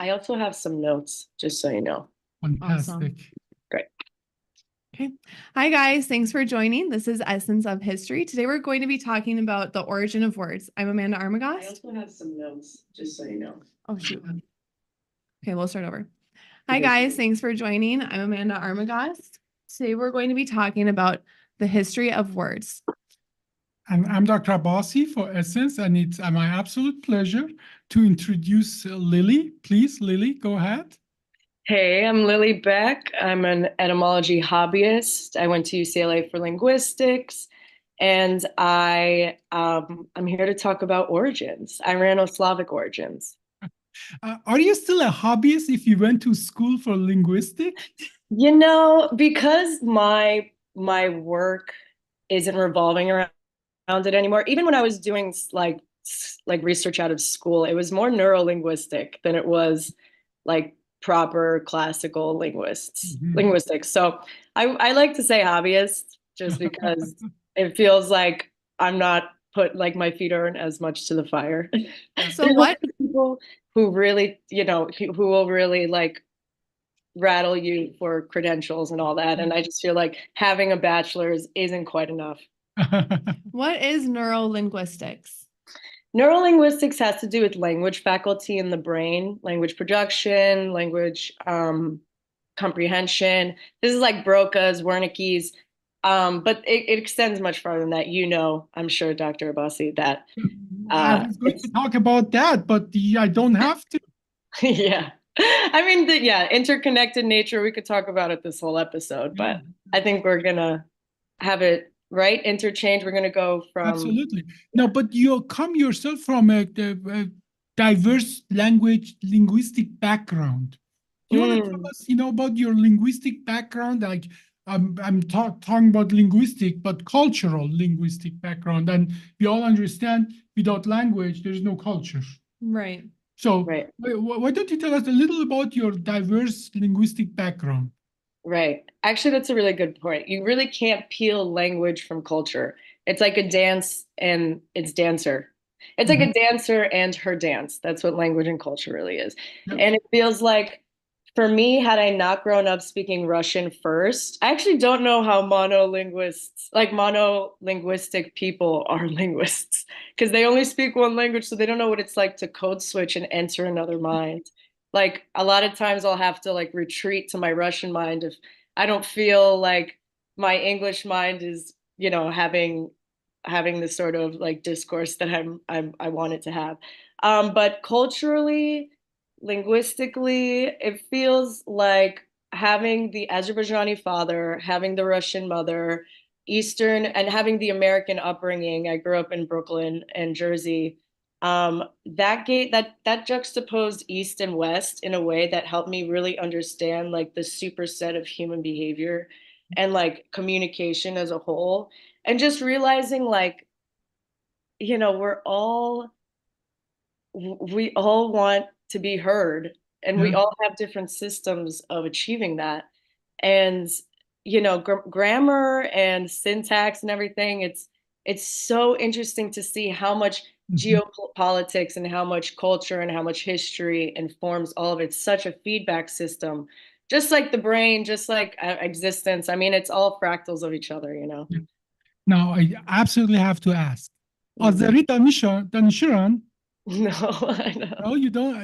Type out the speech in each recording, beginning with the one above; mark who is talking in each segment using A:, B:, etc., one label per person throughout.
A: I also have some notes, just so you know.
B: Fantastic.
A: Great.
C: Okay. Hi, guys. Thanks for joining. This is Essence of History. Today, we're going to be talking about the origin of words. I'm Amanda
A: I
C: Armagast.
A: also have some notes, just so you know.
C: Oh, shoot. Okay, we'll start over. Hi, guys. Thanks for joining. I'm Amanda Armagast. Today, we're going to be talking about the history of words.
B: And I'm Dr. Abbasi for Essence, and it's my absolute pleasure to introduce Lily. Please, Lily, go ahead.
A: Hey, I'm Lily Beck. I'm an etymology hobbyist. I went to UCLA for linguistics, and I'm here to talk about origins, Irano-Slavic origins.
B: Are you still a hobbyist if you went to school for linguistics?
A: You know, because my work isn't revolving around it anymore. Even when I was doing like research out of school, it was more neurolinguistic than it was like proper classical linguistics. So I like to say hobbyist just because it feels like I'm not put like my feet aren't as much to the fire.
C: So what
A: people who really, who will really like rattle you for credentials and all that. And I just feel like having a bachelor's isn't quite enough.
C: What is neurolinguistics?
A: Neurolinguistics has to do with language faculty in the brain, language production, language comprehension. This is like Broca's, Wernicke's, but it extends much farther than that. I'm sure, Dr. Abbasi, that.
B: I was going to talk about that, but I don't have to.
A: Yeah. I mean, interconnected nature, we could talk about it this whole episode, but I think we're going to have it, right? Interchange. We're going to go from.
B: Absolutely. No, but you come yourself from a diverse linguistic background. You want to tell us, about your linguistic background? Like, I'm talking about linguistic, but cultural linguistic background. And we all understand without language, there's no culture.
C: Right.
B: So why don't you tell us a little about your diverse linguistic background?
A: Right. Actually, that's a really good point. You really can't peel language from culture. It's like a dance and its dancer. It's like a dancer and her dance. That's what language and culture really is. Yep. And it feels like, for me, had I not grown up speaking Russian first, I actually don't know how monolinguistic people are linguists, because they only speak one language, so they don't know what it's like to code switch and enter another mind. Like a lot of times I'll have to like retreat to my Russian mind if I don't feel like my English mind is, having this sort of like discourse that I want it to have. But culturally, linguistically, it feels like having the Azerbaijani father, having the Russian mother, Eastern, and having the American upbringing. I grew up in Brooklyn and Jersey. That juxtaposed East and West in a way that helped me really understand like the superset of human behavior and like communication as a whole, and just realizing like, we all want to be heard, and we all have different systems of achieving that. And grammar and syntax and everything, it's so interesting to see how much geopolitics and how much culture and how much history informs all of it. It's such a feedback system, just like the brain, just like existence. I mean, it's all fractals of each other,
B: Now, I absolutely have to ask, Azeri danışıran?
A: No, I know.
B: No, you don't.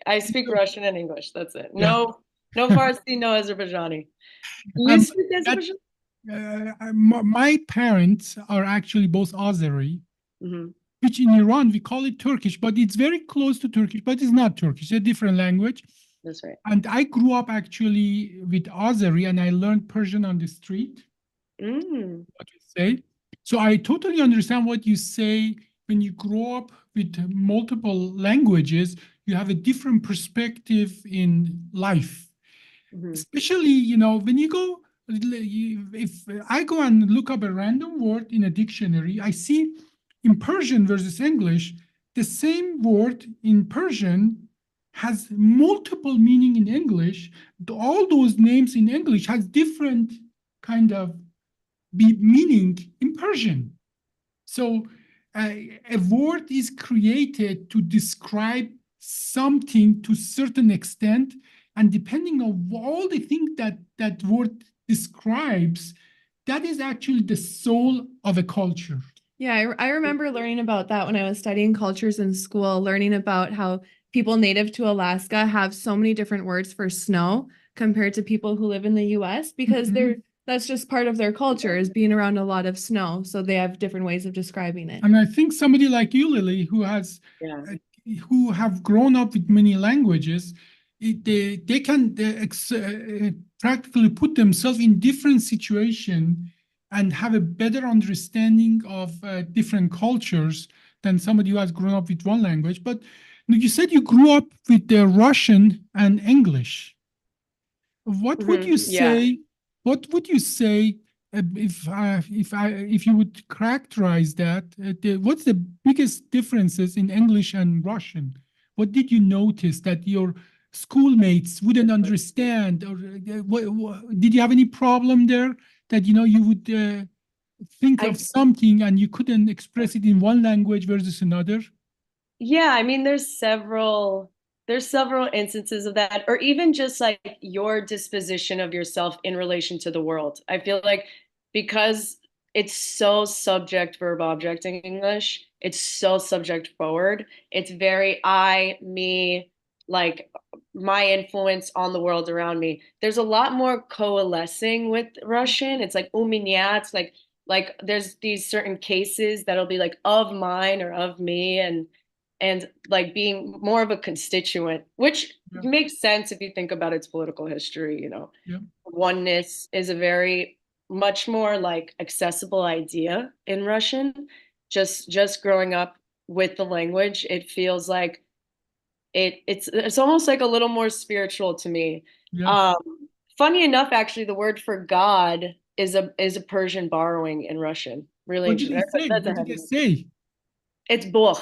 A: I speak Russian and English. That's it. No, no Farsi, no Azerbaijani. You speak Azerbaijani?
B: My parents are actually both Azeri, which in Iran we call it Turkish, but it's very close to Turkish, but it's not Turkish. It's a different language.
A: That's right.
B: And I grew up actually with Azeri, and I learned Persian on the street. What you say. So I totally understand what you say. When you grow up with multiple languages, you have a different perspective in life. Especially, when you go, if I go and look up a random word in a dictionary, I see in Persian versus English, the same word in Persian has multiple meaning in English. All those names in English has different kind of meaning in Persian. So a word is created to describe something to a certain extent, and depending on all the things that that word describes, that is actually the soul of a culture.
C: Yeah, I remember learning about that when I was studying cultures in school, learning about how people native to Alaska have so many different words for snow compared to people who live in the US because that's just part of their culture is being around a lot of snow. So they have different ways of describing it.
B: And I think somebody like you, Lily, who has who have grown up with many languages, they can practically put themselves in different situations and have a better understanding of different cultures than somebody who has grown up with one language. But you said you grew up with the Russian and English. What would you say? What would you say if you would characterize that? What's the biggest differences in English and Russian? What did you notice that your schoolmates wouldn't understand, or did you have any problem there that you would think of something and you couldn't express it in one language versus another?
A: Yeah, I mean, there's several instances of that, or even just like your disposition of yourself in relation to the world. I feel like because it's so subject verb object in English, it's so subject forward. It's very I, me, like my influence on the world around me. There's a lot more coalescing with Russian. It's like у меня, it's like there's these certain cases that'll be like of mine or of me, and like being more of a constituent, which makes sense if you think about its political history. Oneness is a very much more like accessible idea in Russian. Just growing up with the language, it feels like it's almost like a little more spiritual to me. Funny enough, actually, the word for God is a Persian borrowing in Russian. Really
B: what interesting. What did they say?
A: It's Bogh.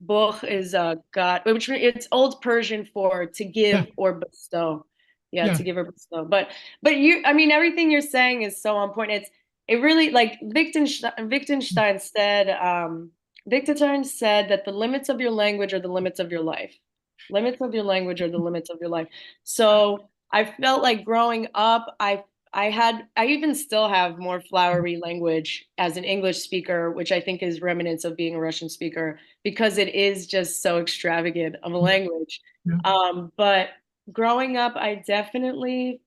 A: Bogh is God, which it's Old Persian for to give or bestow. To give or bestow. But I mean, everything you're saying is so on point. It really, like Wittgenstein said that the limits of your language are the limits of your life. Limits of your language are the limits of your life. So I felt like growing up, I even still have more flowery language as an English speaker, which I think is remnants of being a Russian speaker, because it is just so extravagant of a language. But growing up, I definitely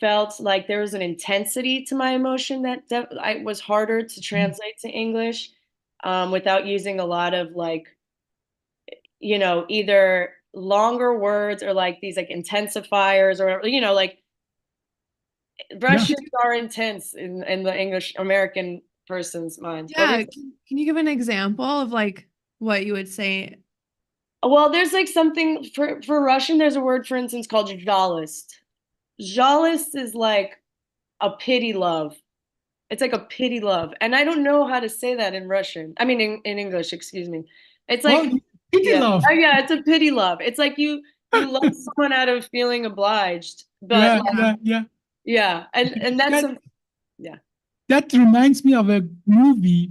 A: felt like there was an intensity to my emotion that I was harder to translate to English without using a lot of like, either longer words or like these like intensifiers or whatever, like Russians are intense in the English American person's mind.
C: Yeah, can you give an example of like what you would say?
A: Well, there's like something for Russian. There's a word, for instance, called жалость. Жалость is like a pity love. It's like a pity love, and I don't know how to say that in Russian. I mean, in English, excuse me. It's like
B: pity love.
A: Oh yeah, it's a pity love. It's like you love someone out of feeling obliged, but yeah, and that's
B: That reminds me of a movie.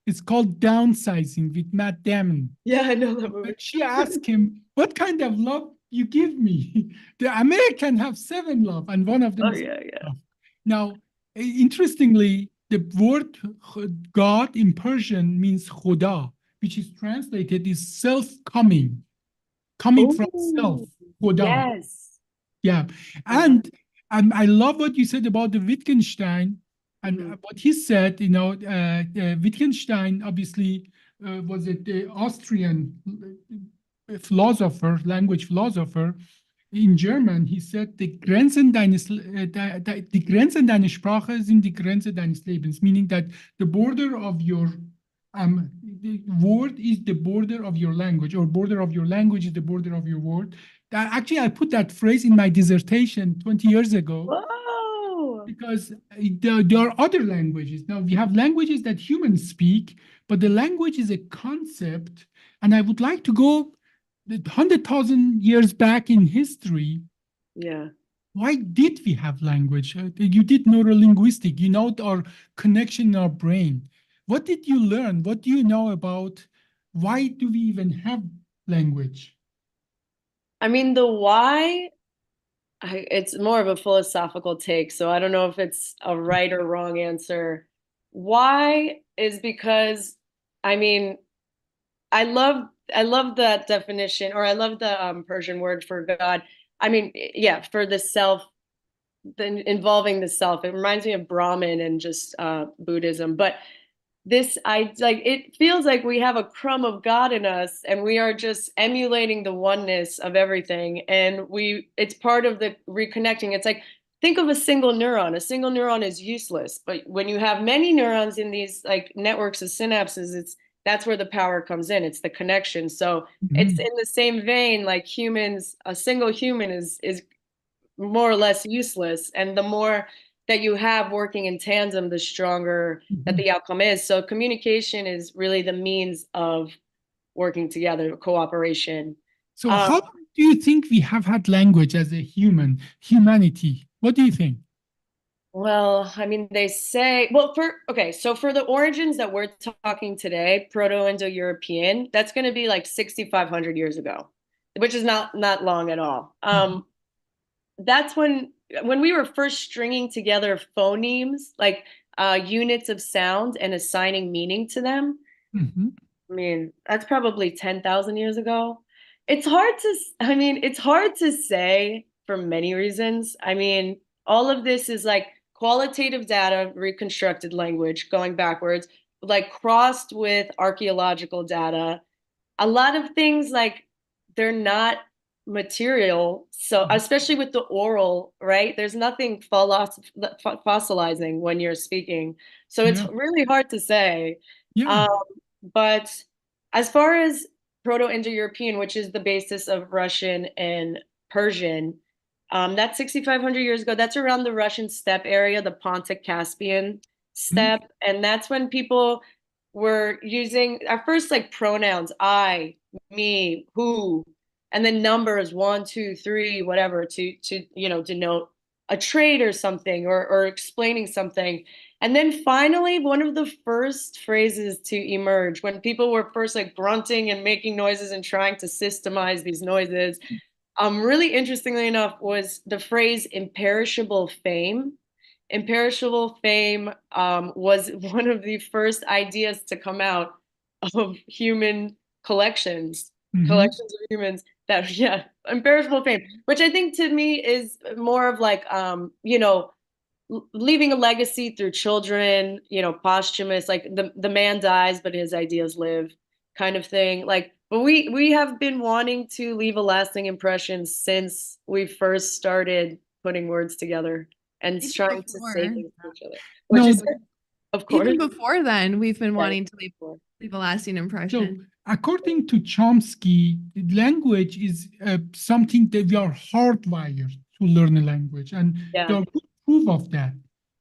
B: It's called Downsizing with Matt Damon.
A: Yeah, I know that movie.
B: She asked him, "What kind of love you give me?" The American have 7 love, and one of them is love. Now, interestingly, the word God in Persian means Khuda, which is translated is self-coming, coming from self. Khuda.
A: Yes.
B: Yeah, and I love what you said about the Wittgenstein. And what he said, Wittgenstein obviously was the Austrian philosopher, language philosopher. In German, he said, die Grenzen deiner Sprache sind die Grenze deines Lebens, meaning that the border of your the word is the border of your language, or border of your language is the border of your word. Actually, I put that phrase in my dissertation 20 years ago.
A: Whoa.
B: Because there are other languages. Now, we have languages that humans speak, but the language is a concept. And I would like to go 100,000 years back in history.
A: Yeah.
B: Why did we have language? You did neurolinguistic, our connection in our brain. What did you learn? What do you know about why do we even have language?
A: I mean, the why, it's more of a philosophical take, so I don't know if it's a right or wrong answer. Why is because, I mean, I love I love that definition, or I love the Persian word for God. I mean, yeah, for the self, involving the self. It reminds me of Brahman and just Buddhism. But this, I like, it feels like we have a crumb of God in us and we are just emulating the oneness of everything. And it's part of the reconnecting. It's like, think of a single neuron. A single neuron is useless, but when you have many neurons in these like networks of synapses, that's where the power comes in. It's the connection. So it's in the same vein, like humans, a single human is more or less useless. And the more that you have working in tandem, the stronger that the outcome is. So communication is really the means of working together, cooperation.
B: So how do you think we have had language as a humanity? What do you think?
A: Well, I mean, they say, well, so for the origins that we're talking today, Proto-Indo-European, that's going to be like 6,500 years ago, which is not long at all. That's when we were first stringing together phonemes, like units of sound and assigning meaning to them. I mean, that's probably 10,000 years ago. It's hard to say for many reasons. I mean, all of this is like qualitative data, reconstructed language going backwards, like crossed with archaeological data. A lot of things like they're not material. So especially with the oral, right? There's nothing fossilizing when you're speaking. So it's really hard to say. But as far as Proto-Indo-European, which is the basis of Russian and Persian, that's 6,500 years ago. That's around the Russian steppe area, the Pontic-Caspian steppe. And that's when people were using at first like pronouns, I, me, who, and then numbers 1, 2, 3, whatever, to denote a trait or something, or explaining something. And then finally, one of the first phrases to emerge when people were first like grunting and making noises and trying to systemize these noises, really interestingly enough, was the phrase imperishable fame. Imperishable fame was one of the first ideas to come out of human collections of humans that, yeah, imperishable fame, which I think to me is more of like, leaving a legacy through children, posthumous, like the man dies, but his ideas live kind of thing. Like, but we have been wanting to leave a lasting impression since we first started putting words together and trying to say things to each other, which is, of course.
C: Even before then, we've been wanting to leave a lasting impression.
B: So, according to Chomsky, language is something that we are hardwired to learn a language, and there are good proof of that.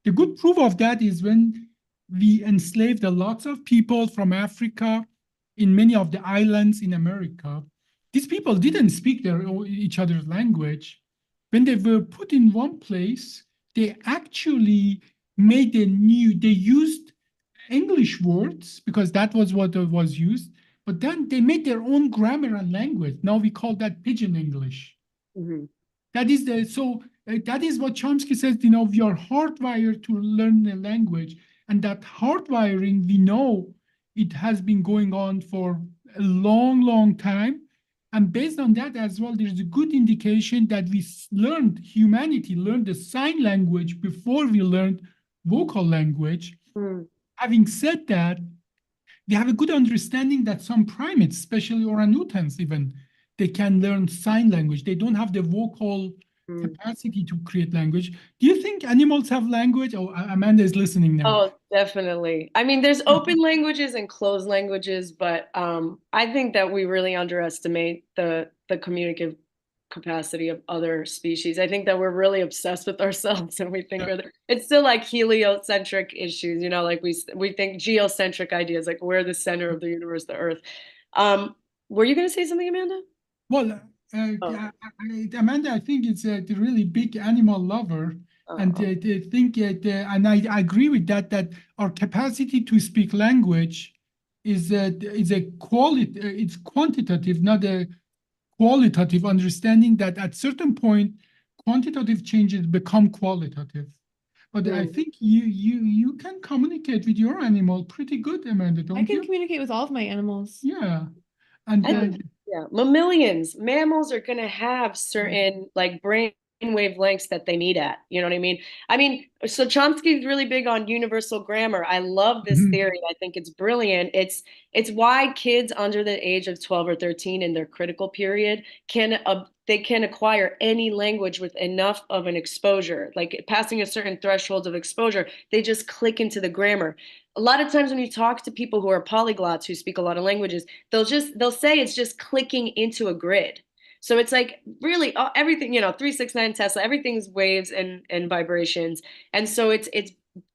B: The good proof of that is when we enslaved a lot of people from Africa in many of the islands in America. These people didn't speak each other's language. When they were put in one place, they actually they used English words because that was what was used, but then they made their own grammar and language. Now we call that pidgin English. That is that is what Chomsky says, we are hardwired to learn a language, and that hardwiring, we know it has been going on for a long, long time. And based on that as well, there's a good indication that humanity learned the sign language before we learned vocal language. Having said that, we have a good understanding that some primates, especially orangutans even, they can learn sign language. They don't have the vocal capacity to create language. Do you think animals have language? Oh, Amanda is listening now.
A: Oh, definitely. I mean, there's open languages and closed languages, but I think that we really underestimate the communicative capacity of other species. I think that we're really obsessed with ourselves, and we think it's still like heliocentric issues, like we think geocentric ideas, like we're the center of the universe, the Earth. Were you going to say something, Amanda?
B: Well, Amanda, I think it's a really big animal lover, and I think and I agree with that our capacity to speak language is a quality. It's quantitative, not a qualitative, understanding that at certain point, quantitative changes become qualitative. But I think you can communicate with your animal pretty good, Amanda, don't
C: I can
B: you?
C: communicate with all of my animals.
B: Yeah. And
A: Yeah, mammalians, mammals are going to have certain like brain wavelengths that they need at. You know what I mean? So Chomsky's really big on universal grammar. I love this theory. I think it's brilliant. It's why kids under the age of 12 or 13 in their critical period can they can acquire any language with enough of an exposure, like passing a certain threshold of exposure, they just click into the grammar. A lot of times when you talk to people who are polyglots who speak a lot of languages, they'll say it's just clicking into a grid. So it's like really everything, 369 Tesla, everything's waves and vibrations. And so it's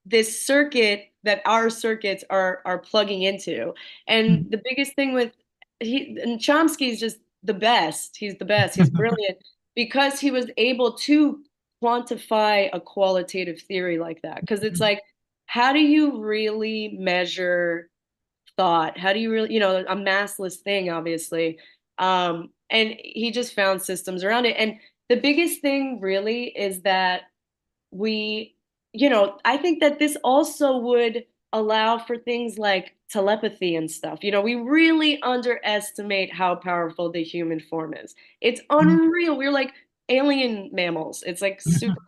A: this circuit that our circuits are plugging into. And the biggest thing with and Chomsky's just the best. He's the best. He's brilliant because he was able to quantify a qualitative theory like that. Because it's like, how do you really measure thought? How do you really, a massless thing, obviously. And he just found systems around it. And the biggest thing really is that I think that this also would allow for things like telepathy and stuff. We really underestimate how powerful the human form is. It's unreal. We're like alien mammals. It's like super,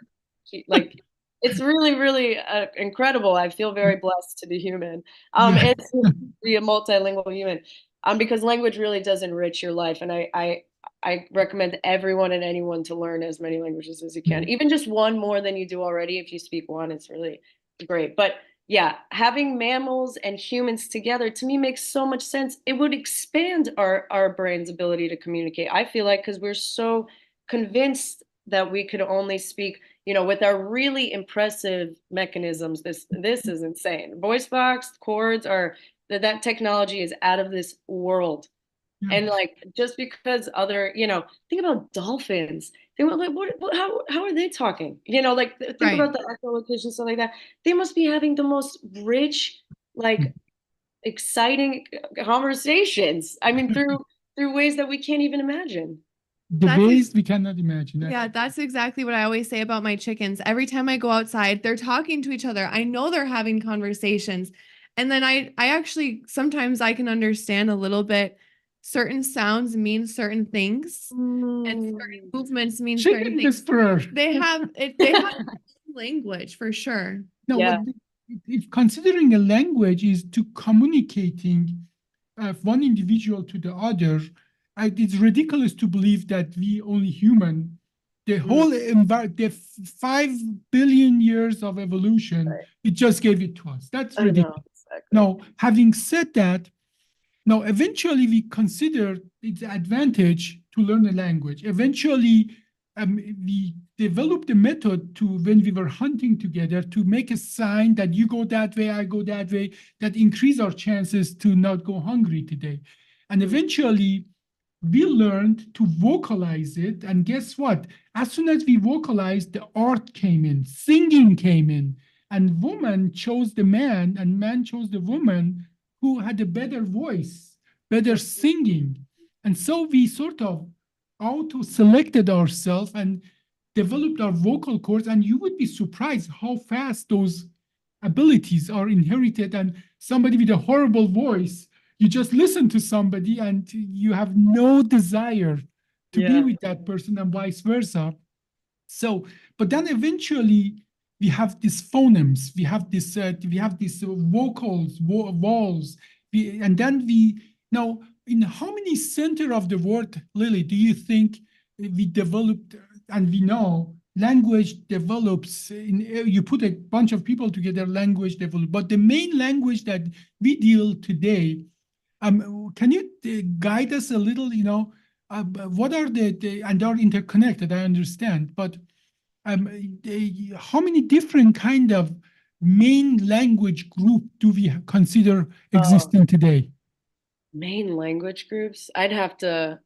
A: like, it's really, really incredible. I feel very blessed to be human. And to be a multilingual human. Because language really does enrich your life. And I recommend everyone and anyone to learn as many languages as you can. Even just one more than you do already. If you speak one, it's really great. But yeah, having mammals and humans together to me makes so much sense. It would expand our brain's ability to communicate. I feel like because we're so convinced that we could only speak, with our really impressive mechanisms. This is insane. Voice box chords that technology is out of this world. And like, just because think about dolphins. Think about how are they talking? Think about the echolocation, stuff like that. They must be having the most rich, like, exciting conversations. I mean, through ways that we can't even imagine.
B: The ways we cannot imagine.
C: Yeah, that's exactly what I always say about my chickens. Every time I go outside, they're talking to each other. I know they're having conversations. And then I actually, sometimes I can understand a little bit. Certain sounds mean certain things, and certain movements mean certain things. They have language for sure.
B: No, if considering a language is to communicating one individual to the other, it's ridiculous to believe that we only human, the whole the 5 billion years of evolution, it just gave it to us. That's ridiculous. Exactly. Now, having said that, now eventually we consider its advantage to learn a language. Eventually, we developed a method to, when we were hunting together, to make a sign that you go that way, I go that way, that increase our chances to not go hungry today. And eventually, we learned to vocalize it. And guess what? As soon as we vocalized, the art came in, singing came in. And woman chose the man, and man chose the woman who had a better voice, better singing. And so we sort of auto-selected ourselves and developed our vocal cords. And you would be surprised how fast those abilities are inherited. And somebody with a horrible voice, you just listen to somebody and you have no desire to be with that person, and vice versa. So, but then eventually we have these phonemes, we have these vocals, vowels, and then now, in how many center of the world, Lily, do you think we developed? And we know language develops you put a bunch of people together, language develops. But the main language that we deal today, can you guide us a little? What are and they're interconnected, I understand, but how many different kind of main language group do we consider existing today?
A: Main language groups? I'd have to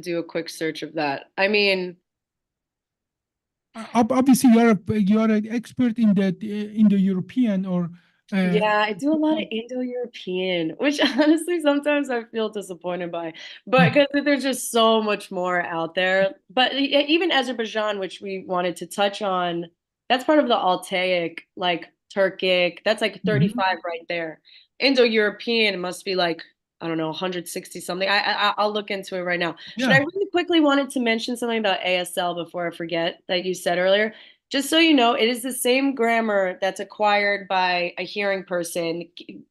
A: do a quick search of that. I mean,
B: obviously you're an expert in the European or
A: Yeah, I do a lot of Indo-European, which honestly sometimes I feel disappointed by, but because there's just so much more out there. But even Azerbaijan, which we wanted to touch on, that's part of the Altaic, like Turkic. That's like 35 right there. Indo-European must be like, I don't know, 160 something. I'll look into it right now. Should I
B: Yeah.
A: really quickly wanted to mention something about ASL before I forget that you said earlier? Just so you know, it is the same grammar that's acquired by a hearing person.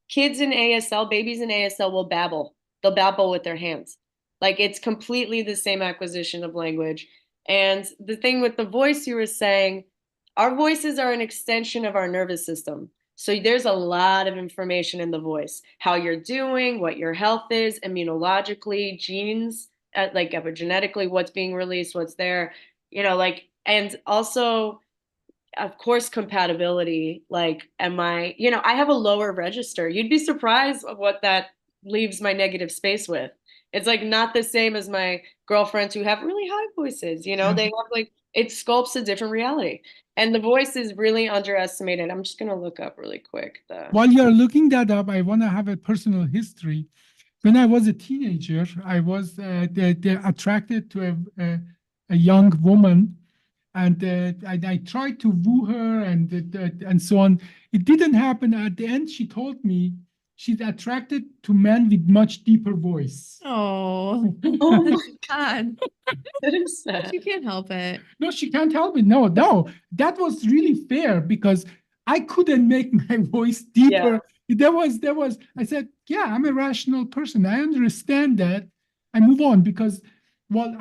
A: Kids in ASL, babies in ASL will babble. They'll babble with their hands. Like it's completely the same acquisition of language. And the thing with the voice you were saying, our voices are an extension of our nervous system. So there's a lot of information in the voice, how you're doing, what your health is, immunologically, genes, like epigenetically, what's being released, what's there, like, and also of course compatibility, like I have a lower register. You'd be surprised of what that leaves my negative space with. It's like not the same as my girlfriends who have really high voices, they have like it sculpts a different reality, and the voice is really underestimated. I'm just going to look up really quick
B: While you're looking that up, I want to have a personal history. When I was a teenager, I was attracted to a young woman, and I tried to woo her and so on. It didn't happen. At the end, she told me she's attracted to men with much deeper voice.
C: Oh,
A: oh my
C: God.
A: that is sad.
C: You can't help it.
B: No, she can't help it. No, that was really fair because I couldn't make my voice deeper. There was, I said, yeah, I'm a rational person. I understand that. I move on because, but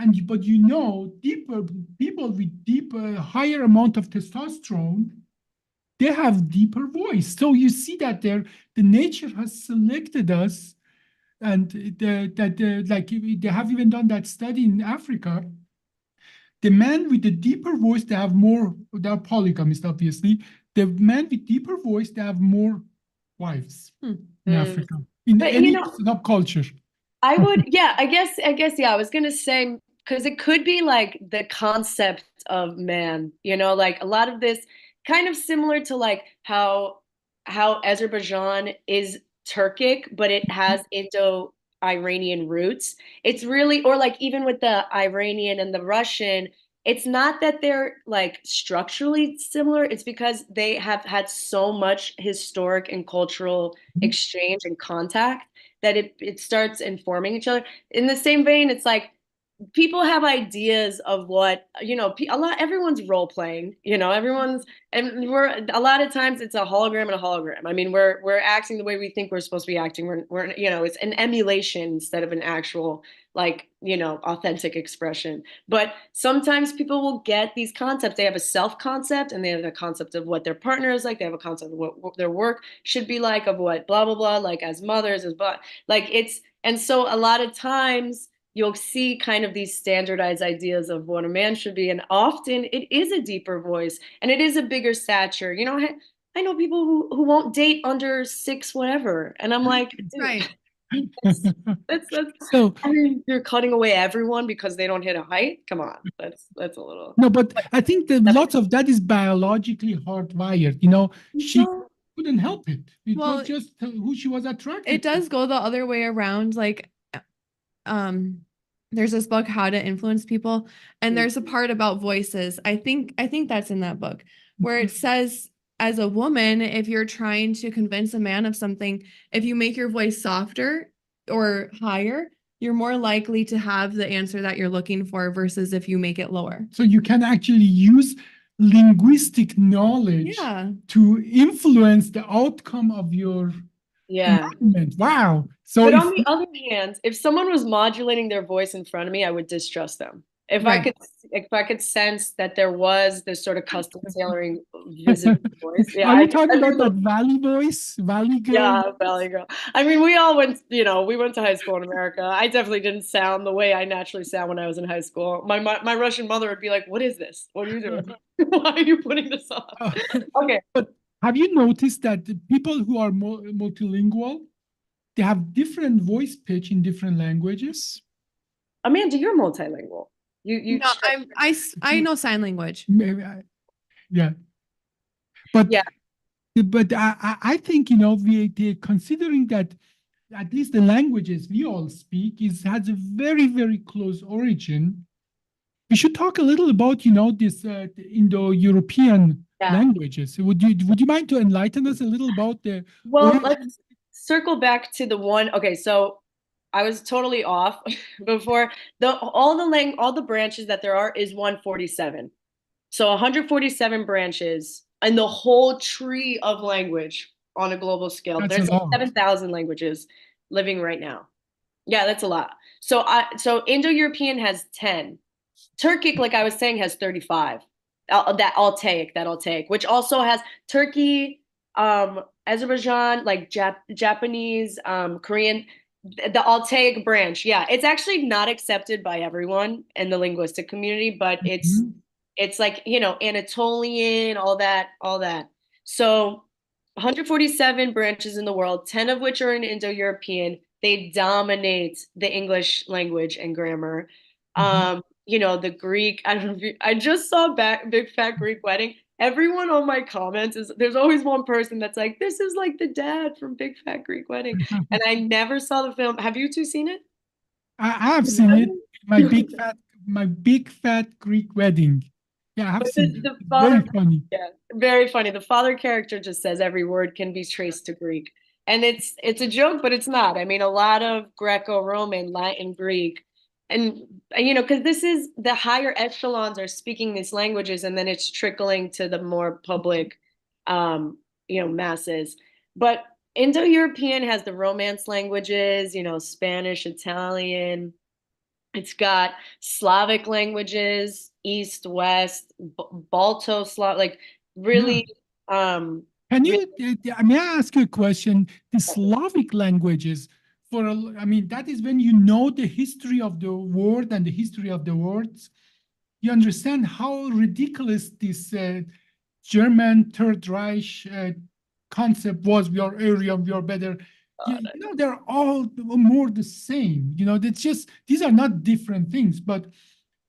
B: deeper people with deeper, higher amount of testosterone, they have deeper voice. So you see that the nature has selected us, and like they have even done that study in Africa. The men with the deeper voice, they have more, they're polygamists, obviously. The men with deeper voice, they have more wives in Africa, in
A: But,
B: any subculture.
A: I would, yeah, I guess, yeah, I was gonna say, because it could be like the concept of man, like a lot of this kind of similar to like how Azerbaijan is Turkic, but it has Indo-Iranian roots. It's really, or like even with the Iranian and the Russian, it's not that they're like structurally similar, it's because they have had so much historic and cultural exchange and contact that it starts informing each other. In the same vein, it's like people have ideas of what everyone's role playing, everyone's, and we're a lot of times it's a hologram and a hologram. I mean, we're acting the way we think we're supposed to be acting. We're it's an emulation instead of an actual, like, authentic expression. But sometimes people will get these concepts. They have a self concept, and they have a concept of what their partner is like. They have a concept of what their work should be like, of what blah blah blah, like as mothers, as but like it's, and so a lot of times you'll see kind of these standardized ideas of what a man should be. And often it is a deeper voice and it is a bigger stature. I know people who won't date under 6 whatever. And I'm like, dude,
C: Right.
A: that's
B: So,
A: I mean, you're cutting away everyone because they don't hit a height. Come on. That's a little.
B: no, but I think that lots of that is biologically hardwired. She couldn't help it. It
C: Well,
B: was just who she was attracted
C: It does go the other way around. Like, there's this book, How to Influence People, and there's a part about voices. I think that's in that book, where it says, as a woman, if you're trying to convince a man of something, if you make your voice softer or higher, you're more likely to have the answer that you're looking for versus if you make it lower.
B: So you can actually use linguistic knowledge to influence the outcome of your environment. Wow. So
A: but on the other hand, if someone was modulating their voice in front of me, I would distrust them. If I could sense that there was this sort of custom tailoring visible voice. Yeah,
B: are you talking about that Valley voice? Valley girl?
A: Yeah, Valley girl. I mean, we all went, we went to high school in America. I definitely didn't sound the way I naturally sound when I was in high school. My Russian mother would be like, "What is this? What are you doing? Why are you putting this on?" Okay.
B: But have you noticed that the people who are multilingual, they have different voice pitch in different languages?
A: Amanda, you're multilingual.
C: No, I know sign language.
B: Yeah. But
A: yeah.
B: But I think, considering that at least the languages we all speak has a very, very close origin. We should talk a little about, this the Indo-European languages. Would you mind to enlighten us a little about the
A: Well,
B: origin?
A: let's circle back to the one. Okay, so I was totally off before. All the branches that there are is 147. So 147 branches and the whole tree of language on a global scale.
B: That's
A: There's
B: a lot.
A: 7,000 languages living right now. Yeah, that's a lot. So Indo-European has 10. Turkic, like I was saying, has 35. That Altaic, which also has Turkey, Azerbaijan, like Japanese, Korean, the Altaic branch. Yeah, it's actually not accepted by everyone in the linguistic community, but it's like, Anatolian, all that. So 147 branches in the world, 10 of which are in Indo-European. They dominate the English language and grammar. The Greek, I don't know I just saw Big Fat Greek Wedding. Everyone on my comments there's always one person that's like, this is like the dad from Big Fat Greek Wedding. And I never saw the film. Have you two seen it?
B: I have seen it. My big fat Greek wedding. Yeah, I have seen it. Very funny.
A: Yeah, very funny. The father character just says every word can be traced to Greek. And it's a joke, but it's not. I mean, a lot of Greco-Roman, Latin, Greek, and because this is the higher echelons are speaking these languages, and then it's trickling to the more public, masses. But Indo-European has the Romance languages, Spanish, Italian. It's got Slavic languages, East, West, Balto-Slav, like really.
B: Can you? May I ask you a question? The Slavic languages. That is when you know the history of the word and the history of the words. You understand how ridiculous this German Third Reich concept was. We are Aryan, we are better. They're all more the same. That's just, these are not different things. But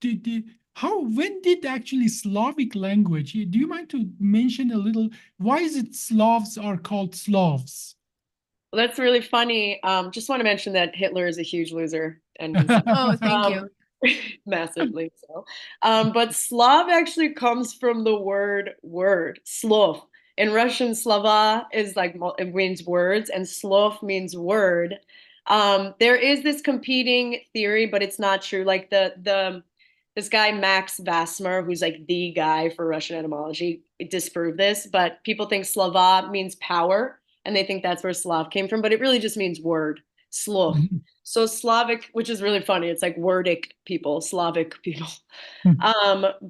B: when did actually Slavic language? Do you mind to mention a little? Why is it Slavs are called Slavs?
A: Well, that's really funny. Just want to mention that Hitler is a huge loser, and
C: oh, thank you.
A: Massively so. But Slav actually comes from the word Slov. In Russian, slava is like, it means words, and slov means word. There is this competing theory, but it's not true. Like this guy Max Vassmer, who's like the guy for Russian etymology, disproved this. But people think slava means power, and they think that's where Slav came from, but it really just means word, slov. So Slavic, which is really funny, it's like wordic people, Slavic people.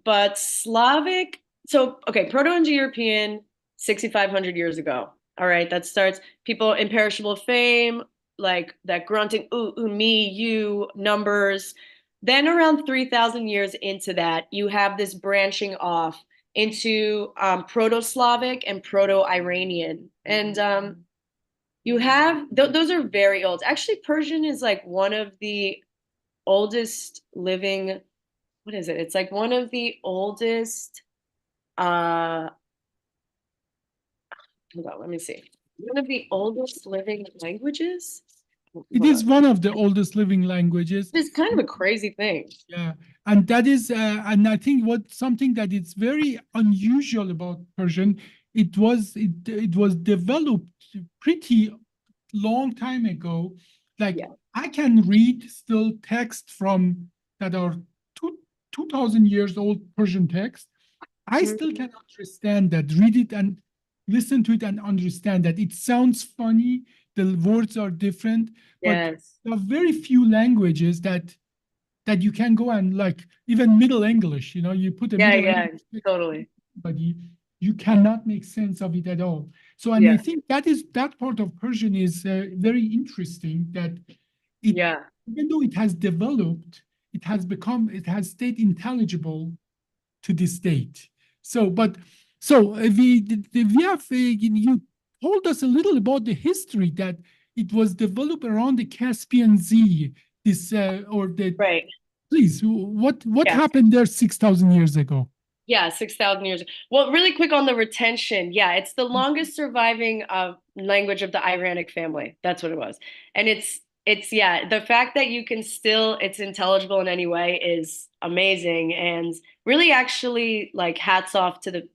A: But Slavic, so okay, Proto-Indo-European, 6,500 years ago. All right, that starts people imperishable fame, like that grunting, ooh, me, you, numbers. Then around 3,000 years into that, you have this branching off into Proto-Slavic and Proto-Iranian. And you have, those are very old. Actually, Persian is like one of the oldest living, what is it? It's like one of the oldest, hold on, let me see. One of the oldest living languages.
B: It is one of the oldest living languages.
A: It's kind of a crazy thing.
B: Yeah, and that is, and I think something that is very unusual about Persian. It was developed pretty long time ago. Like I can read still text from that are 2,000 years old Persian text. I still can understand that, read it and listen to it and understand that. It sounds funny. The words are different, but there are very few languages that you can go and like, even Middle English, you put a Middle English,
A: totally.
B: But you cannot make sense of it at all. So, and I think that part of Persian is very interesting, that even though it has developed, it has stayed intelligible to this date. So, we have, you told us a little about the history that it was developed around the Caspian Sea. Please, what happened there 6,000 years ago?
A: Yeah, 6,000 years. Well, really quick on the retention. Yeah, it's the longest surviving language of the Iranic family. That's what it was. And yeah, the fact that you can still, it's intelligible in any way is amazing. And really actually like hats off to the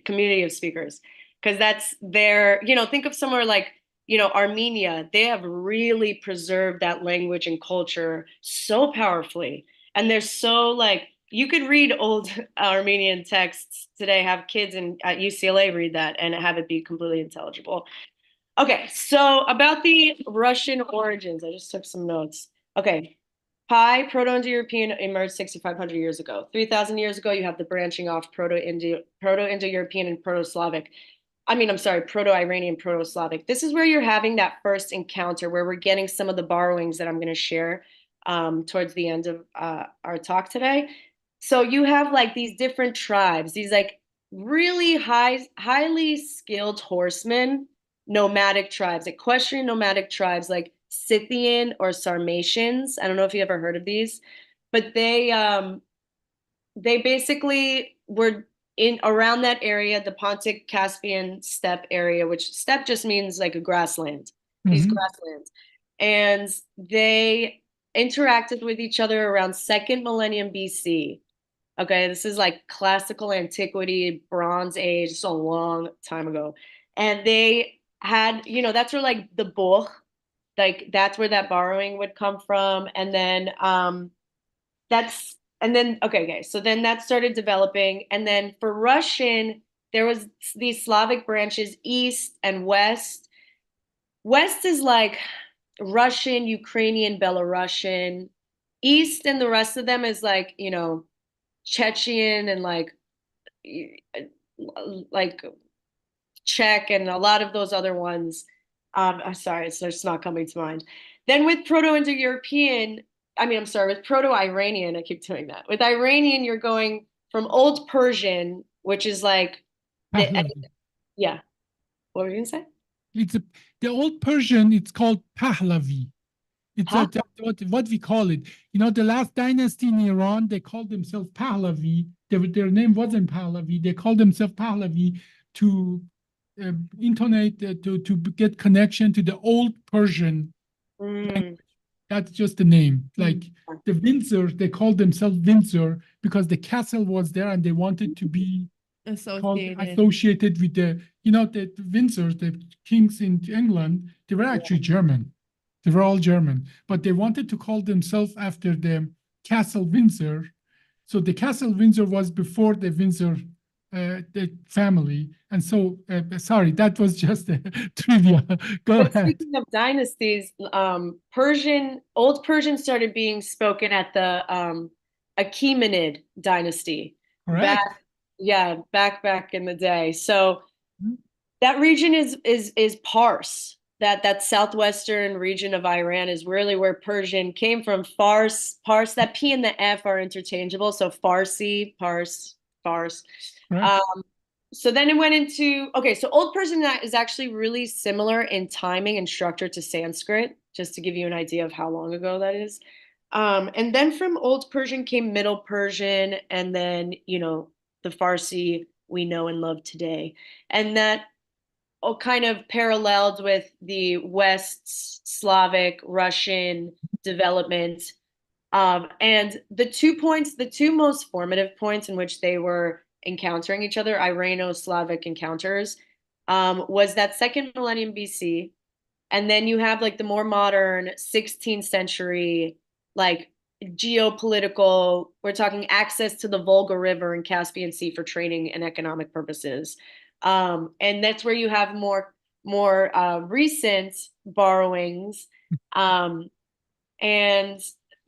A: community of speakers. Because that's their, think of somewhere like, Armenia. They have really preserved that language and culture so powerfully. And they're so like, you could read old Armenian texts today, have kids at UCLA read that and have it be completely intelligible. Okay, so about the Russian origins, I just took some notes. Okay, Pi, Proto-Indo-European, emerged 6,500 years ago. 3,000 years ago, you have the branching off Proto-Indo-European and Proto-Slavic. I'm sorry, Proto-Iranian, Proto-Slavic. This is where you're having that first encounter where we're getting some of the borrowings that I'm going to share towards the end of our talk today. So you have like these different tribes, these like really highly skilled horsemen, nomadic tribes, equestrian nomadic tribes like Scythian or Sarmatians. I don't know if you ever heard of these, but they basically were in around that area, the Pontic Caspian steppe area, which steppe just means like a grassland, these grasslands. And they interacted with each other around 2nd millennium BC. Okay, this is like classical antiquity, Bronze Age, just a long time ago. And they had, that's where like the Boch, like that's where that borrowing would come from. And then okay, so then that started developing. And then for Russian, there was these Slavic branches, East and West. West is like Russian, Ukrainian, Belarusian. East and the rest of them is like, Chechen and like Czech and a lot of those other ones. I'm sorry, it's just not coming to mind. Then with Proto-Indo-European, with Proto-Iranian, I keep doing that. With Iranian, you're going from Old Persian, which is like yeah. What were you gonna say?
B: The Old Persian, it's called Pahlavi. It's what we call it. The last dynasty in Iran, they called themselves Pahlavi. Their name wasn't Pahlavi. They called themselves Pahlavi to intonate, to get connection to the Old Persian language. That's just the name. Like the Windsor, they called themselves Windsor because the castle was there and they wanted to be associated with the Windsor, the kings in England. They were actually German. They were all German, but they wanted to call themselves after the Castle Windsor. So the Castle Windsor was before the Windsor the family. And so, sorry, that was just a trivia. Go ahead.
A: Speaking of dynasties, Old Persian started being spoken at the Achaemenid dynasty.
B: Correct.
A: Back in the day. So that region is Pars. That southwestern region of Iran is really where Persian came from. Fars, that P and the F are interchangeable. So Farsi, Pars. Right. So then it went into, so Old Persian is actually really similar in timing and structure to Sanskrit, just to give you an idea of how long ago that is. And then from Old Persian came Middle Persian, and then, the Farsi we know and love today. And that all kind of paralleled with the West's Slavic, Russian development. And the two most formative points in which they were encountering each other, Irano-Slavic encounters, was that 2nd millennium BC. And then you have like the more modern 16th century, like geopolitical, we're talking access to the Volga River and Caspian Sea for trading and economic purposes. And that's where you have more recent borrowings. And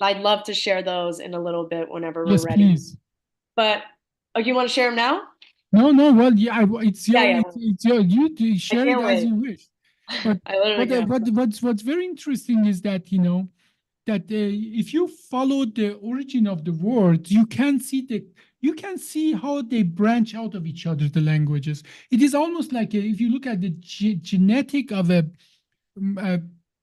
A: I'd love to share those in a little bit whenever we're ready.
B: Please.
A: But you want to share them now?
B: No. Well, yeah, it's your you share it as you wish. But what's very interesting is that that if you follow the origin of the words, you can see how they branch out of each other, the languages. It is almost like if you look at the genetic of a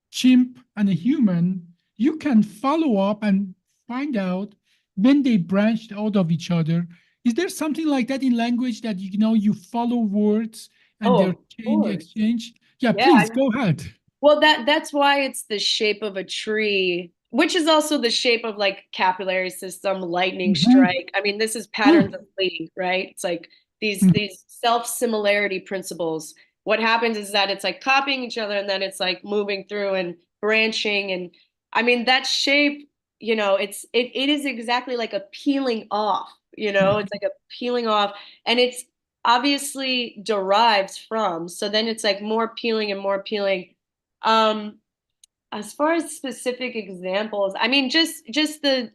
B: chimp and a human, you can follow up and find out when they branched out of each other. Is there something like that in language that you follow words and
A: Oh,
B: they're
A: of course.
B: exchange? Yeah,
A: Yeah,
B: please go ahead.
A: well, that's why it's the shape of a tree, which is also the shape of like capillary system, lightning
B: Mhm.
A: strike. I mean, this is patterns
B: Good.
A: of Lee, right? It's like
B: Mhm.
A: these self-similarity principles. What happens is that it's like copying each other and then it's like moving through and branching. And I mean, that shape, it is exactly like a peeling off, it's like a peeling off, and it's obviously derives from, so then it's like more peeling and more peeling. um, as far as specific examples, I mean, just the,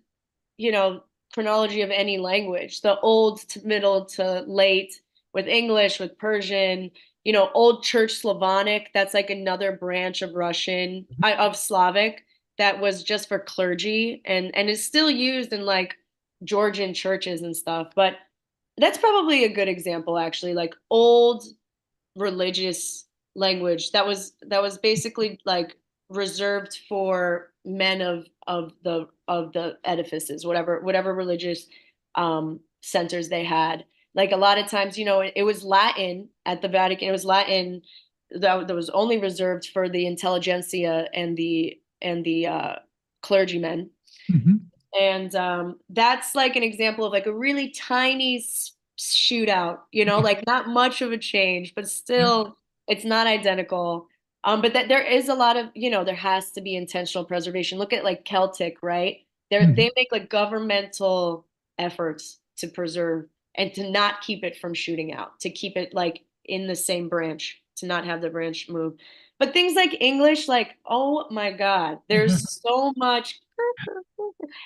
A: you know, chronology of any language, the old to middle to late with English, with Persian, old Church Slavonic, that's like another branch of Russian, of Slavic that was just for clergy and is still used in like Georgian churches and stuff. But that's probably a good example, actually, like old religious language that was basically like reserved for men of the edifices, whatever religious centers they had. Like a lot of times, it was Latin at the Vatican. It was Latin that was only reserved for the intelligentsia and the clergymen.
B: Mhm.
A: And that's like an example of like a really tiny shootout, like not much of a change, but
B: Yeah.
A: still it's not identical. But that there is a lot of, there has to be intentional preservation. Look at like Celtic, right? They
B: Mhm.
A: make like governmental efforts to preserve and to not keep it from shooting out, to keep it like in the same branch, to not have the branch move. But things like English, like, oh my God, there's so much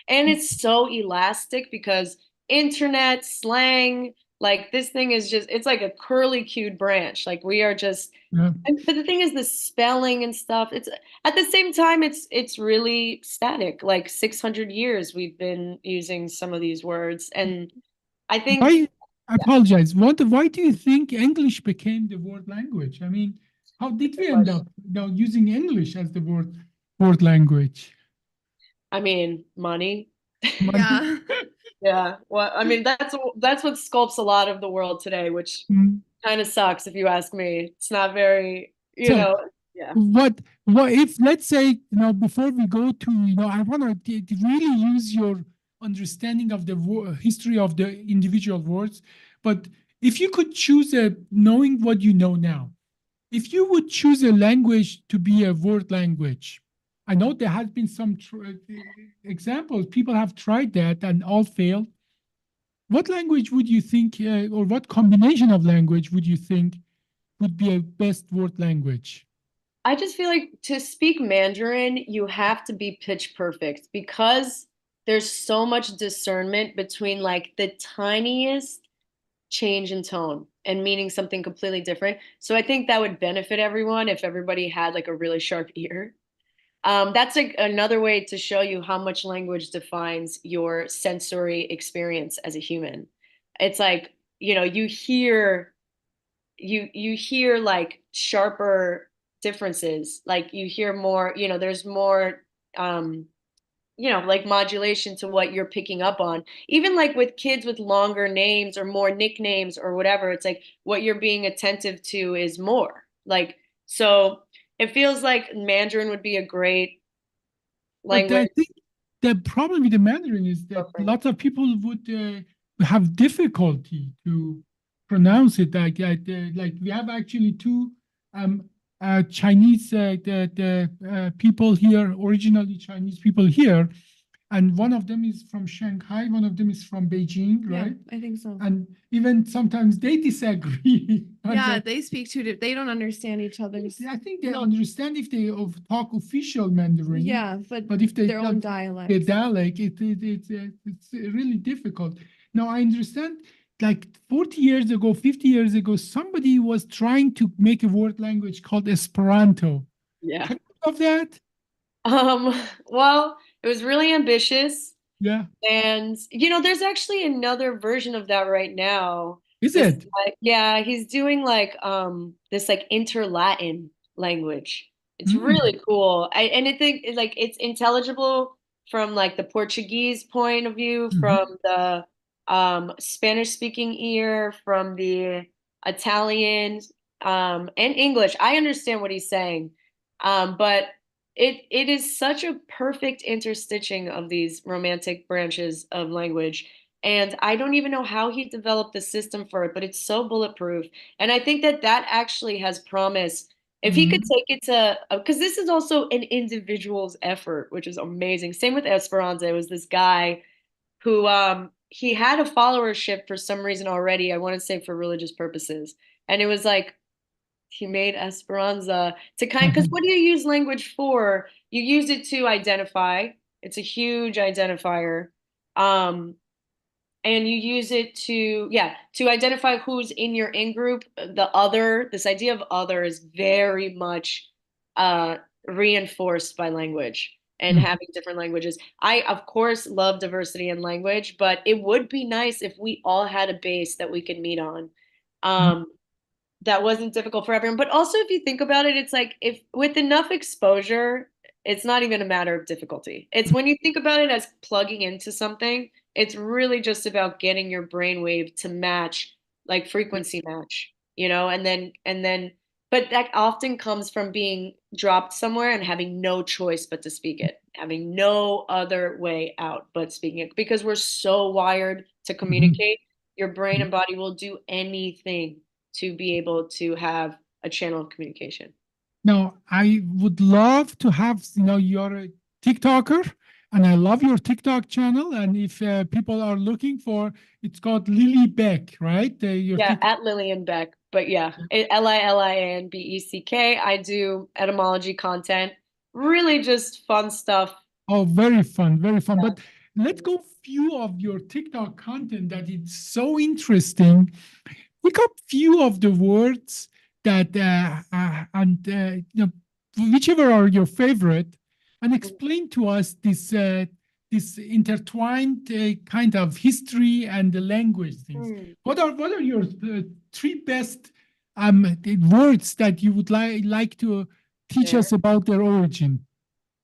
A: and it's so elastic because internet slang, like this thing is just, it's like a curly cued branch. Like we are just,
B: Yeah.
A: but the thing is the spelling and stuff, it's at the same time, it's really static. Like 600 years we've been using some of these words. And I think,
B: Why? I
A: yeah,
B: apologize. Why do you think English became the world language? I mean, how did
A: good
B: we end
A: question.
B: up now using English as the word language?
A: I mean, money.
B: Money.
C: Yeah.
A: Yeah. Well, I mean, that's what sculpts a lot of the world today, which
B: Mm.
A: kind of sucks if you ask me. It's not very,
B: So
A: yeah.
B: what if, let's say, before we go to, I want to really use your understanding of the history of the individual words, but if you could choose knowing what you know now, if you would choose a language to be a word language, I know there has been some examples, people have tried that and all failed. What language would you think, or what combination of language would you think would be a best word language?
A: I just feel like to speak Mandarin, you have to be pitch perfect because there's so much discernment between like the tiniest change in tone and meaning something completely different. So I think that would benefit everyone if everybody had like a really sharp ear. That's like another way to show you how much language defines your sensory experience as a human. It's like, you hear like sharper differences, like you hear more, there's more um like modulation to what you're picking up on, even like with kids with longer names or more nicknames or whatever. It's like what you're being attentive to is more like, so it feels like Mandarin would be a great
B: But
A: language.
B: I think the problem with the Mandarin is that lots of people would have difficulty to pronounce it. Like we have actually two um, Chinese people here, originally Chinese people here, and one of them is from Shanghai, one of them is from Beijing,
C: Yeah,
B: right?
C: I think so.
B: And even sometimes they disagree.
C: Yeah, they speak they don't understand each other's.
B: I think they understand if they talk official Mandarin.
C: Yeah,
B: But if they
C: their own
B: talk the
C: dialect.
B: dialect, it's really difficult. Now I understand, like 40 years ago, 50 years ago, somebody was trying to make a word language called Esperanto.
A: Yeah.
B: Have you heard of that?
A: Well, it was really ambitious.
B: Yeah.
A: And there's actually another version of that right now.
B: Is
A: This
B: it?
A: guy, yeah, he's doing like this like inter-Latin language. It's
B: Mm.
A: really cool. And I think like it's intelligible from like the Portuguese point of view,
B: Mhm.
A: from the Spanish speaking ear, from the Italian and English. I understand what he's saying. But it is such a perfect interstitching of these romantic branches of language. And I don't even know how he developed the system for it, but it's so bulletproof. And I think that that actually has promise. If he could
B: Mhm.
A: take it to, because this is also an individual's effort, which is amazing. Same with Esperanza. It was this guy who he had a followership for some reason already. I want to say for religious purposes. And it was like he made Esperanza to kind, because
B: Mhm.
A: what do you use language for? You use it to identify. It's a huge identifier. Um, and you use it to, yeah, to identify who's in your in group. The other, this idea of other is very much uh reinforced by language and
B: Mhm.
A: having different languages. I of course love diversity in language, but it would be nice if we all had a base that we could meet on.
B: Mhm.
A: um that wasn't difficult for everyone. But also, if you think about it, it's like if with enough exposure, it's not even a matter of difficulty. It's when you think about it as plugging into something, it's really just about getting your brainwave to match, like frequency match, but that often comes from being dropped somewhere and having no choice but to speak it, having no other way out but speaking it, because we're so wired to
B: Mhm.
A: communicate. Your brain and body will do anything to be able to have a channel of communication.
B: Now, I would love to have, you're a TikToker, and I love your TikTok channel. And if people are looking for, it's called Lily Beck, right? Your
A: Yeah,
B: TikTok.
A: at Lillian Beck. But yeah, Lilinbeck. I do etymology content, really just fun stuff.
B: Oh, very fun, very fun.
A: Yeah.
B: But let's go few of your TikTok content that it's so interesting. Pick up few of the words that whichever are your favorite, and explain to us this intertwined kind of history and the language things.
A: Hmm.
B: What are your three best words that you would like to teach
A: There.
B: us about their origin?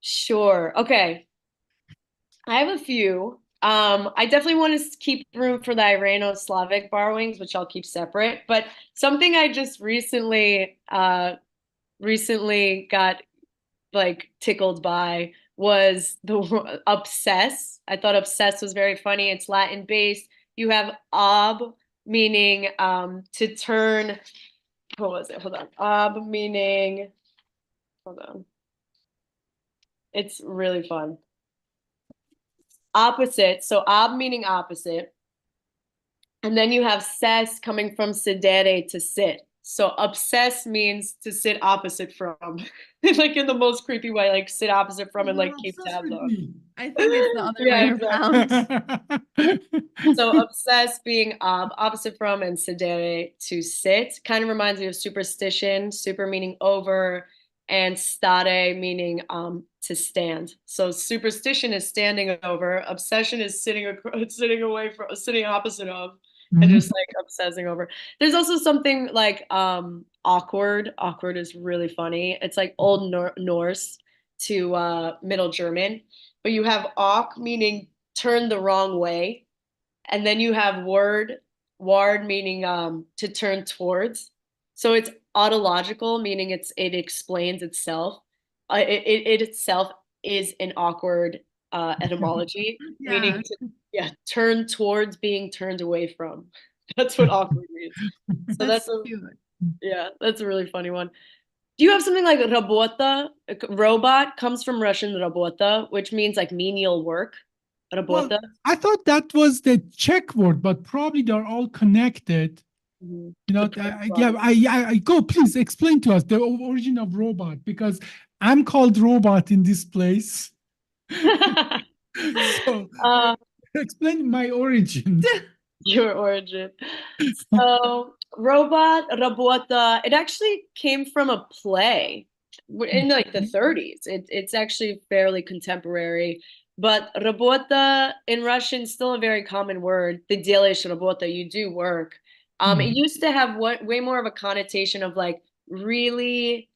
A: Sure. Okay. I have a few. I definitely want to keep room for the Irano-Slavic borrowings, which I'll keep separate. But something I just recently got like tickled by was the obsess. I thought obsess was very funny. It's Latin based. You have ob, meaning to turn. What was it? Hold on. Ob meaning. Hold on. It's really fun. Opposite. So ob meaning opposite. And then you have ses coming from sedere, to sit. So obsess means to sit opposite from, like in the most creepy way, like sit opposite from and
B: You're
A: like keep
B: obsessed
A: tabs
B: with
A: on.
B: me.
C: I think it's the other
A: Yeah,
C: way
A: exactly.
C: around.
A: So obsess being opposite from, and sedere, to sit. Kind of reminds me of superstition, super meaning over, and stare meaning to stand. So superstition is standing over, obsession is sitting away from, sitting opposite of, and
B: Mhm.
A: just like obsessing over. There's also something like awkward. Awkward is really funny. It's like old Norse to Middle German, but you have awk meaning turn the wrong way, and then you have ward meaning to turn towards. So it's autological, meaning it explains itself. It itself is an awkward etymology, meaning
C: Yeah,
A: to, yeah, turn towards, being turned away from. That's what awkward means. So
C: that's cute.
A: that's a really funny one. Do you have something like rabota? Robot comes from Russian rabota, which means like menial work.
B: Well,
A: Rabota.
B: I thought that was the Czech word, but probably they're all connected.
A: Mhm.
B: Yeah, I go. Please explain to us the origin of robot, because I'm called robot in this place. So
A: uh,
B: explain my origins.
A: your origin. So, Rabota, it actually came from a play in like the 30s. It's actually fairly contemporary. But rabota in Russian is still a very common word. Ты делаешь работа, you do work. It
B: Mhm.
A: used to have way more of a connotation of like really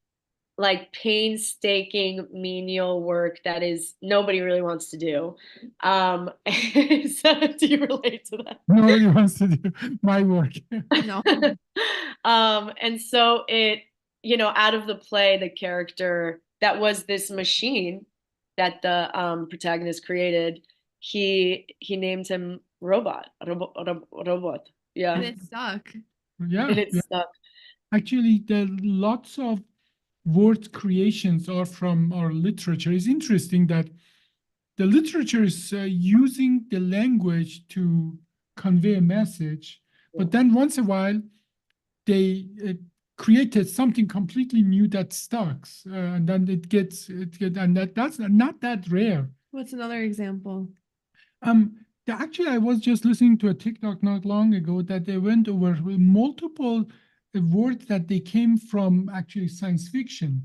A: like painstaking menial work that is nobody really wants to do. So do you relate to that?
B: Nobody wants to do my work.
C: No.
A: And so it, you know, out of the play, the character that was this machine that the protagonist created, he named him Robot. Robot. Yeah.
C: And it stuck.
B: Yeah,
A: And it's
B: yeah. Actually, there are lots of word creations are from our literature. It's interesting that the literature is using the language to convey a message, but then once in a while they created something completely new that sticks, and then and that's not that rare.
C: What's another example?
B: Actually, I was just listening to a TikTok not long ago that they went over multiple words that they came from actually science fiction.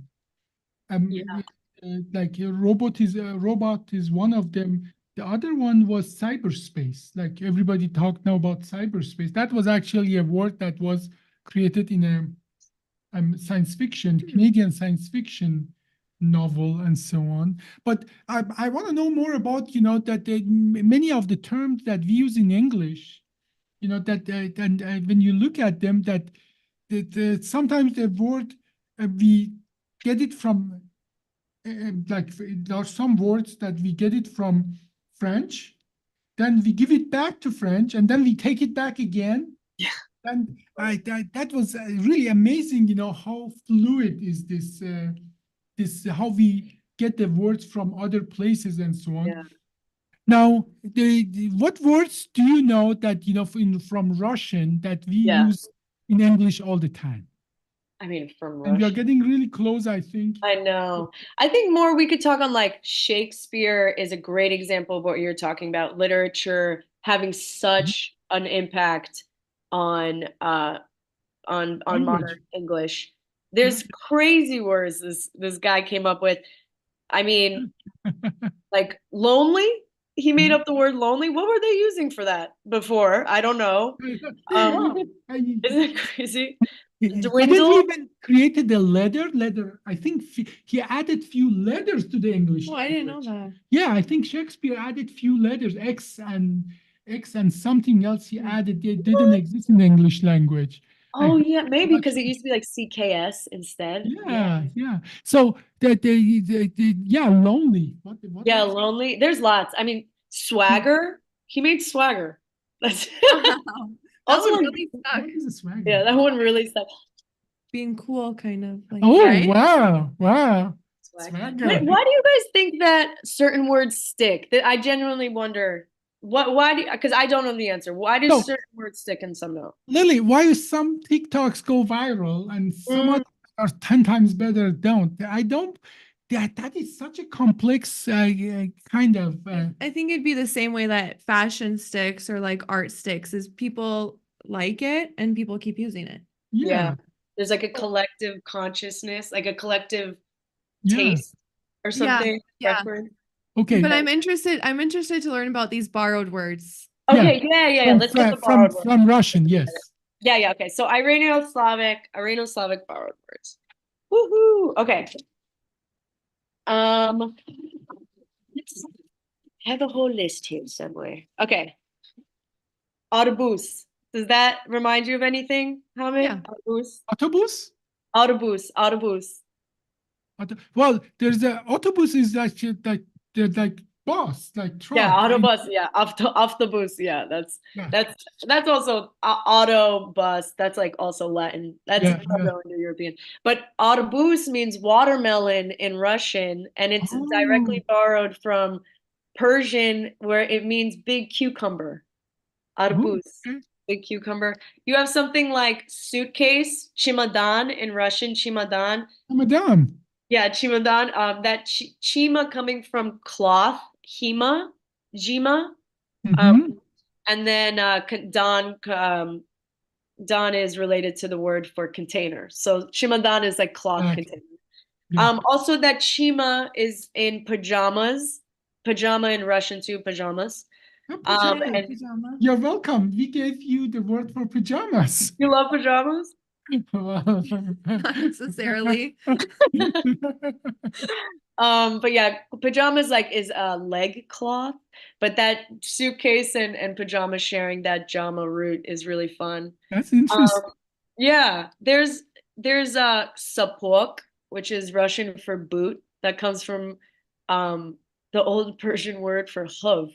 B: Like a robot is one of them. The other one was cyberspace. Like everybody talk now about cyberspace. That was actually a word that was created in a science fiction, Canadian science fiction novel and so on. But I want to know more about, you know, that many of the terms that we use in English, you know, that and when you look at them, that sometimes the word we get it from, like there are some words that we get it from French, then we give it back to French, and then we take it back again.
A: Yeah.
B: And that was really amazing, you know, how fluid is this how we get the words from other places and so on.
A: Yeah.
B: Now, what words do you know that, you know, from Russian that we use in English all the time?
A: I mean, from
B: And you're
A: Russian.
B: getting really close, I think.
A: I know. I think more we could talk on like Shakespeare is a great example of what you're talking about. Literature having such an impact on modern English. There's crazy words this guy came up with. I mean, like lonely. He made up the word lonely. What were they using for that before? I don't know. Isn't it crazy? Dwindle.
B: He even created a letter. I think he added few letters to the English.
C: Oh, I didn't know that.
B: Yeah, I think Shakespeare added few letters, X and something else he added. They didn't exist in the English language.
A: Oh yeah, maybe because it used to be like CKS instead.
B: Yeah. So yeah, lonely. What
A: yeah, lonely. There's lots. I mean, swagger. He made swagger. That's
C: also really stuck.
B: What is a swagger?
A: Yeah, that one really stuck.
C: Being cool, kind of. Like,
B: oh,
C: right?
B: Wow.
A: Swagger. Why do you guys think that certain words stick? That I genuinely wonder. Why do? Because I don't know the answer. Why do certain words stick and some don't?
B: Lily, why do some TikToks go viral and some others are 10 times better don't? I don't. That is such a complex kind of.
C: I think it'd be the same way that fashion sticks or like art sticks is people like it and people keep using it.
A: Yeah. There's like a collective consciousness, like a collective taste or something.
C: Yeah.
B: Okay.
C: But I'm interested to learn about these borrowed words.
A: Okay, yeah. Let's get the borrowed words.
B: From Russian, yes.
A: Yeah, okay. So Irano-Slavic borrowed words. Woohoo! Okay. Let's have a whole list here somewhere. Okay. Autobus. Does that remind you of anything, Hamid?
C: Yeah.
B: Autobus?
A: Autobus.
B: Well, there's the autobus is like bus, like truck.
A: Yeah, autobus. Yeah, off the bus. Yeah, that's also autobus. That's like also Latin. That's Indo-European. But autobus means watermelon in Russian, and it's directly borrowed from Persian, where it means big cucumber. Autobus. Big cucumber. You have something like suitcase, chimadan in Russian, chimadan.
B: Chimadan.
A: Yeah, chimadan. That chima coming from cloth, jima. And then dan is related to the word for container. So chimadan is like cloth container. Also that chima is in pajamas. Pajama in Russian too, pajamas.
B: You're welcome. We gave you the word for pajamas.
A: You love pajamas?
C: Not necessarily.
A: But yeah, pajamas like is a leg cloth, but that suitcase and pajama sharing that jama root is really fun.
B: That's interesting.
A: Yeah, there's sapok, which is Russian for boot. That comes from the old Persian word for hoof,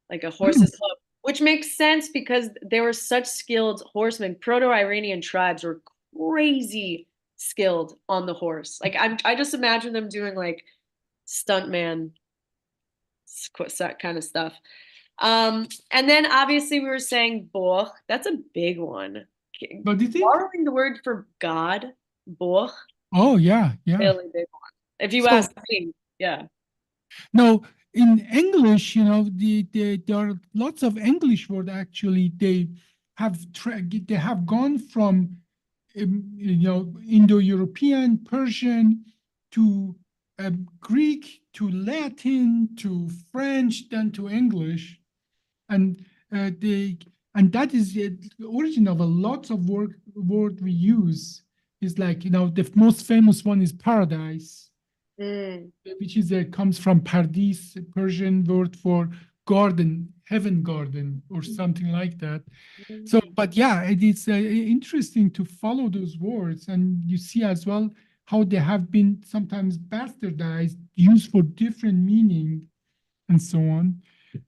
A: like a horse's hoof, which makes sense because they were such skilled horsemen. Proto-Iranian tribes were crazy skilled on the horse. Like I just imagine them doing like stuntman kind of stuff. And then obviously we were saying boch. That's a big one.
B: But do you think?
A: Borrowing the word for God, boch,
B: Oh, yeah, yeah.
A: really big one. If you
B: So-
A: ask me, yeah.
B: No, in English, you know, there are lots of English words actually. They have gone from you know, Indo-European, Persian to Greek to Latin to French, then to English, and that is the origin of a lot of word we use. Is like, you know, the most famous one is paradise. Which is comes from Pardis, Persian word for garden, heaven garden, or something like that. So, but yeah, it is interesting to follow those words, and you see as well how they have been sometimes bastardized, used for different meaning, and so on.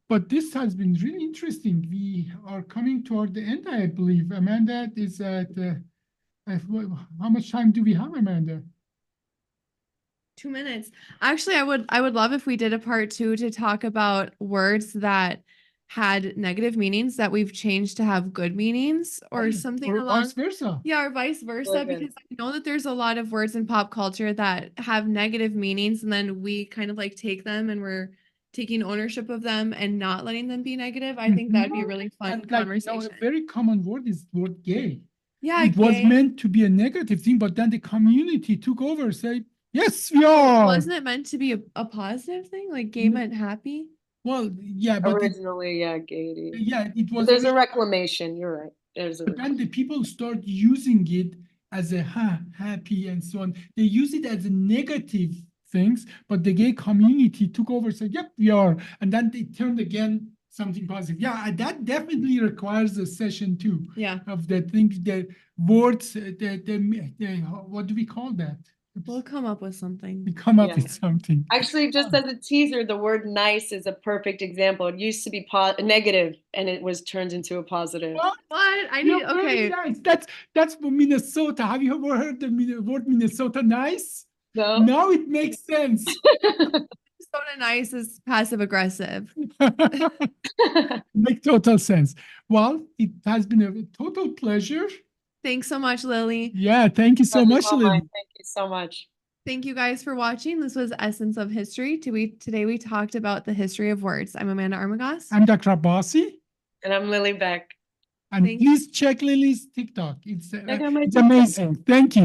B: But this has been really interesting. We are coming toward the end, I believe. Amanda is at. How much time do we have, Amanda?
C: 2 minutes. Actually, I would love if we did a part 2 to talk about words that had negative meanings that we've changed to have good meanings or something
B: or
C: along.
B: vice versa.
C: Yeah, or vice versa,
A: Good.
C: because I know that there's a lot of words in pop culture that have negative meanings, and then we kind of like take them and we're taking ownership of them and not letting them be negative. I think that'd be a really fun
B: And like, you know,
C: conversation.
B: a very common word is the word gay.
C: Yeah,
B: It was
C: gay.
B: meant to be a negative thing, but then the community took over, say, yes, we are.
C: Wasn't it meant to be a positive thing? Like gay meant happy?
B: Well, yeah, but
A: Originally, yeah, gaiety.
B: it was.
A: There's a reclamation. You're right. There's a
B: But then the people start using it as a happy and so on. They use it as a negative things, but the gay community took over, said, yep, we are. And then they turned again something positive. Yeah, that definitely requires a session too.
C: Yeah.
B: Of the things, the words, what do we call that?
C: We'll come up with something.
B: We come up
A: Yeah.
B: with something.
A: Actually, just as a teaser, the word nice is a perfect example. It used to be negative and it was turned into a positive.
B: What?
C: What? I
B: You're
C: need,
B: very
C: okay.
B: nice. That's for Minnesota. Have you ever heard the word Minnesota nice?
A: No?
B: Now it makes sense.
C: Minnesota nice is passive aggressive.
B: Make total sense. Well, it has been a total pleasure.
C: Thanks so much, Lily.
B: Yeah, thank you so much, Lily.
A: Thank you so much.
C: Thank you guys for watching. This was Essence of History. Today we talked about the history of words. I'm Amanda Armagas.
B: I'm Dr. Abbasi.
A: And I'm Lily Beck.
B: And
C: Thank you.
B: please check Lily's TikTok. It's
A: Check out my
B: it's
A: TikTok.
B: amazing. Thank you.